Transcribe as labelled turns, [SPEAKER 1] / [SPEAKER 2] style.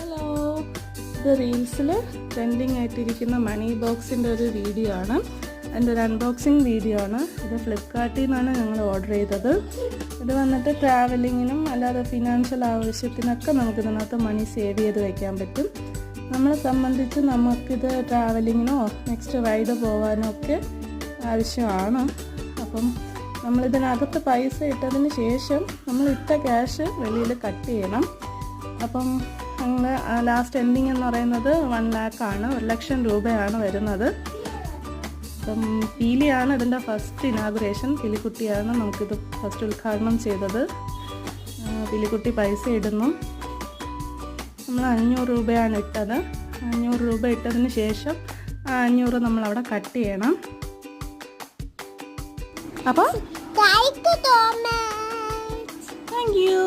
[SPEAKER 1] Hello, ഇത് റീൽസിൽ trending ആയിട്ടിരിക്കുന്ന മണി ബോക്സിൻ്റെ ഒരു വീഡിയോ ആണ്. അതിൻ്റെ ഒരു അൺബോക്സിങ് വീഡിയോ ആണ്. ഇത് ഫ്ലിപ്കാർട്ടിൽ നിന്നാണ് ഞങ്ങൾ ഓർഡർ ചെയ്തത്. ഇത് വന്നിട്ട് ട്രാവലിങ്ങിനും അല്ലാതെ ഫിനാൻഷ്യൽ ആവശ്യത്തിനൊക്കെ നമുക്കിതിനകത്ത് മണി സേവ് ചെയ്ത് വയ്ക്കാൻ പറ്റും. നമ്മളെ സംബന്ധിച്ച് നമുക്കിത് ട്രാവലിങ്ങിനോ നെക്സ്റ്റ് റൈഡ് പോകാനോ ഒക്കെ ആവശ്യമാണ്. അപ്പം നമ്മളിതിനകത്ത് പൈസ ഇട്ടതിന് ശേഷം നമ്മൾ ഇട്ട ക്യാഷ് വെളിയിൽ കട്ട് ചെയ്യണം. അപ്പം ഞങ്ങൾ ലാസ്റ്റ് എൻഡിങ് എന്ന് പറയുന്നത് 1 lakh ആണ്, 1 ലക്ഷം രൂപയാണ് വരുന്നത്. അപ്പം പീലിയാണ് ഇതിൻ്റെ ഫസ്റ്റ് ഇനാഗുറേഷൻ. പീലിക്കുട്ടിയാണ് നമുക്കിത് ഫസ്റ്റ് ഉദ്ഘാടനം ചെയ്തത്. പീലിക്കുട്ടി പൈസ ഇടുന്നു. നമ്മൾ 500 രൂപയാണ് ഇട്ടത്. 500 രൂപ ഇട്ടതിന് ശേഷം ആ 500 നമ്മളവിടെ കട്ട് ചെയ്യണം. അപ്പോൾ താങ്ക് യു.